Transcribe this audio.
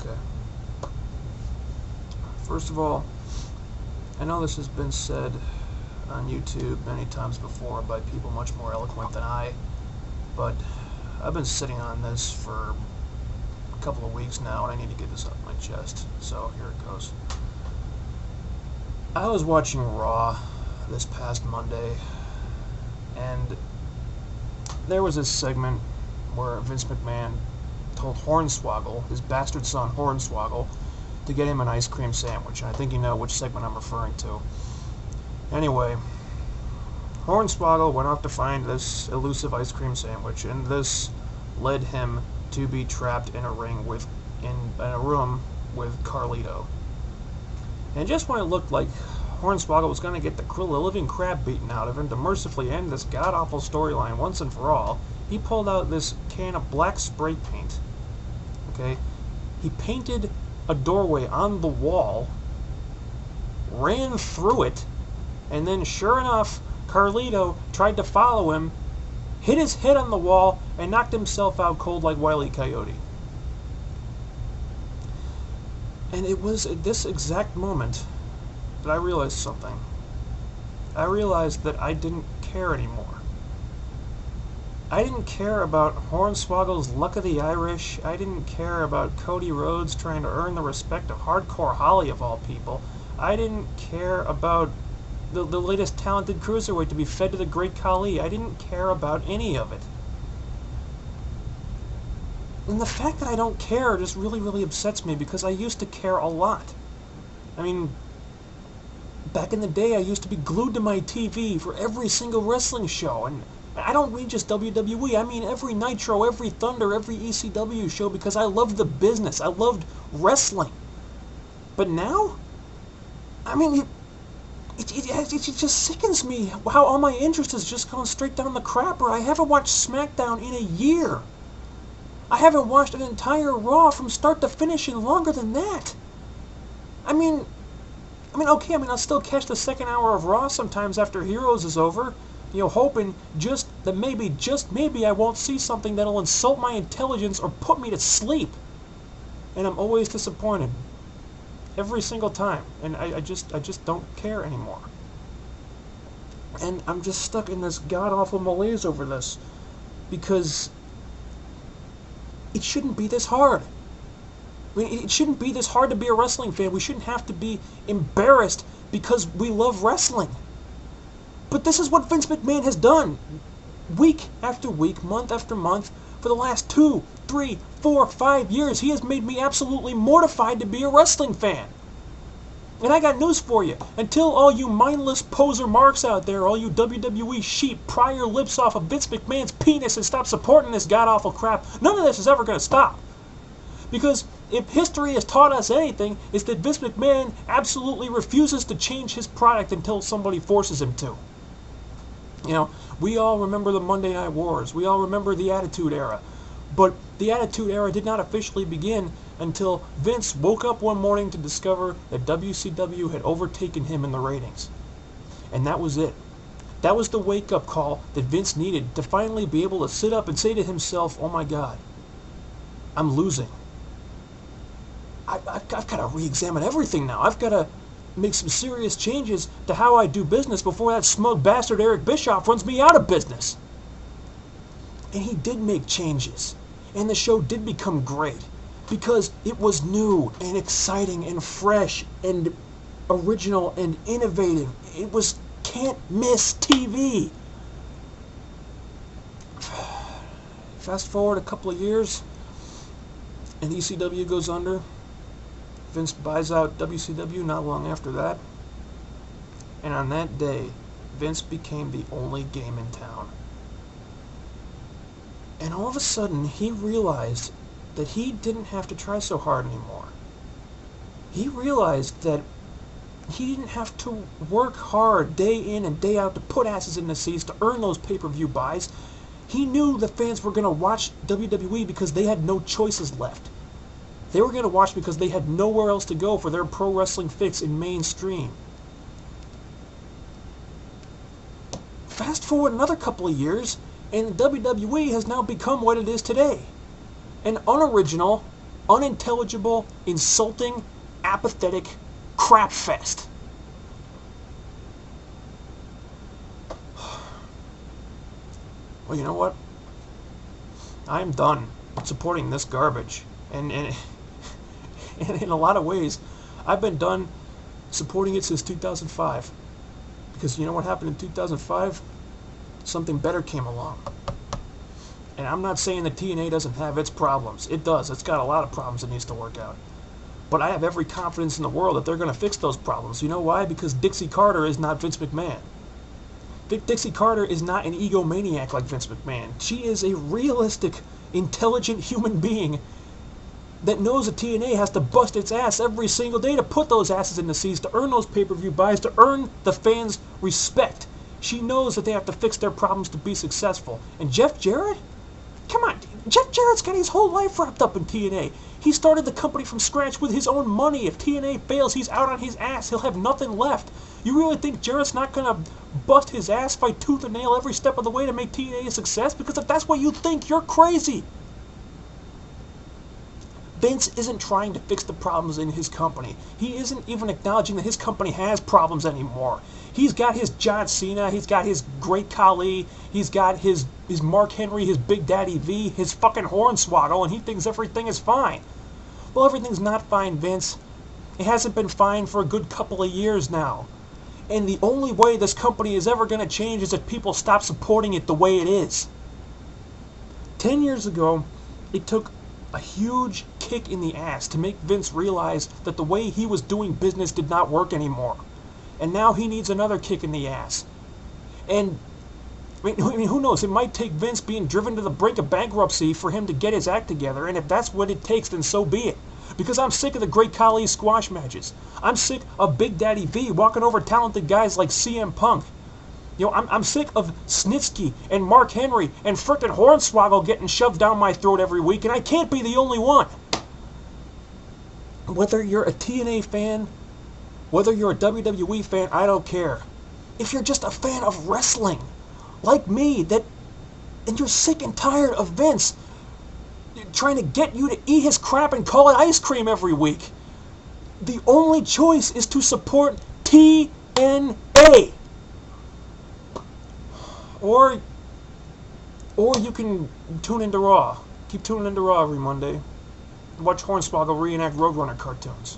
Okay. First of all, I know this has been said on YouTube many times before by people much more eloquent than I, but I've been sitting on this for a couple of weeks now, and I need to get this off my chest. So here it goes. I was watching Raw this past Monday, and there was this segment where Vince McMahon told Hornswoggle, his bastard son Hornswoggle, to get him an ice cream sandwich. And I think you know which segment I'm referring to. Anyway, Hornswoggle went off to find this elusive ice cream sandwich, and this led him to be trapped in a ring in a room with Carlito. And just when it looked like Hornswoggle was going to get the living crap beaten out of him to mercifully end this god-awful storyline once and for all, he pulled out this can of black spray paint. Okay? He painted a doorway on the wall, ran through it, and then sure enough, Carlito tried to follow him, hit his head on the wall, and knocked himself out cold like Wile E. Coyote. And it was at this exact moment that I realized something. I realized that I didn't care anymore. I didn't care about Hornswoggle's Luck of the Irish. I didn't care about Cody Rhodes trying to earn the respect of Hardcore Holly of all people. I didn't care about the latest talented cruiserweight to be fed to the Great Khali. I didn't care about any of it. And the fact that I don't care just really, really upsets me, because I used to care a lot. I mean, back in the day, I used to be glued to my TV for every single wrestling show, and I don't mean just WWE, I mean every Nitro, every Thunder, every ECW show, because I loved the business. I loved wrestling. But now, I mean, it just sickens me how all my interest has just gone straight down the crapper. I haven't watched SmackDown in a year. I haven't watched an entire Raw from start to finish in longer than that. I mean, okay, I'll still catch the second hour of Raw sometimes after Heroes is over, hoping just maybe I won't see something that'll insult my intelligence or put me to sleep. And I'm always disappointed. Every single time. And I just don't care anymore. And I'm just stuck in this god-awful malaise over this. Because it shouldn't be this hard. I mean, it shouldn't be this hard to be a wrestling fan. We shouldn't have to be embarrassed because we love wrestling. But this is what Vince McMahon has done week after week, month after month, for the last 2, 3, 4, 5 years. He has made me absolutely mortified to be a wrestling fan. And I got news for you. Until all you mindless poser marks out there, all you WWE sheep, pry your lips off of Vince McMahon's penis and stop supporting this god-awful crap, none of this is ever going to stop. Because if history has taught us anything, it's that Vince McMahon absolutely refuses to change his product until somebody forces him to. We all remember the Monday Night Wars. We all remember the Attitude Era. But the Attitude Era did not officially begin until Vince woke up one morning to discover that WCW had overtaken him in the ratings. And that was it. That was the wake-up call that Vince needed to finally be able to sit up and say to himself, oh my God, I'm losing. I've got to re-examine everything now. I've got to make some serious changes to how I do business before that smug bastard Eric Bischoff runs me out of business. And he did make changes. And the show did become great. Because it was new and exciting and fresh and original and innovative. It was can't-miss TV. Fast forward a couple of years, and ECW goes under. Vince buys out WCW not long after that. And on that day, Vince became the only game in town. And all of a sudden, he realized that he didn't have to try so hard anymore. He realized that he didn't have to work hard day in and day out to put asses in the seats to earn those pay-per-view buys. He knew the fans were going to watch WWE because they had no choices left. They were going to watch because they had nowhere else to go for their pro wrestling fix in mainstream. Fast forward another couple of years, and WWE has now become what it is today. An unoriginal, unintelligible, insulting, apathetic crap fest. Well, you know what? I'm done supporting this garbage. And in a lot of ways, I've been done supporting it since 2005. Because you know what happened in 2005? Something better came along. And I'm not saying that TNA doesn't have its problems. It does. It's got a lot of problems it needs to work out. But I have every confidence in the world that they're going to fix those problems. You know why? Because Dixie Carter is not Vince McMahon. Dixie Carter is not an egomaniac like Vince McMahon. She is a realistic, intelligent human being that knows that TNA has to bust its ass every single day to put those asses in the seats, to earn those pay-per-view buys, to earn the fans' respect. She knows that they have to fix their problems to be successful. And Jeff Jarrett? Come on, Jeff Jarrett's got his whole life wrapped up in TNA. He started the company from scratch with his own money. If TNA fails, he's out on his ass. He'll have nothing left. You really think Jarrett's not going to bust his ass, fight tooth and nail every step of the way to make TNA a success? Because if that's what you think, you're crazy. Vince isn't trying to fix the problems in his company. He isn't even acknowledging that his company has problems anymore. He's got his John Cena, he's got his Great Khali, he's got his Mark Henry, his Big Daddy V, his fucking Hornswoggle, and he thinks everything is fine. Well, everything's not fine, Vince. It hasn't been fine for a good couple of years now. And the only way this company is ever going to change is if people stop supporting it the way it is. 10 years ago, it took a huge kick in the ass to make Vince realize that the way he was doing business did not work anymore. And now he needs another kick in the ass. And I mean, who knows? It might take Vince being driven to the brink of bankruptcy for him to get his act together. And if that's what it takes, then so be it. Because I'm sick of the Great Khali squash matches. I'm sick of Big Daddy V walking over talented guys like CM Punk. You know, I'm sick of Snitsky and Mark Henry and frickin' Hornswoggle getting shoved down my throat every week, and I can't be the only one. Whether you're a TNA fan, whether you're a WWE fan, I don't care. If you're just a fan of wrestling, like me, and you're sick and tired of Vince trying to get you to eat his crap and call it ice cream every week, the only choice is to support TNA. Or you can tune into Raw. Keep tuning into Raw every Monday. Watch Hornswoggle reenact Roadrunner cartoons.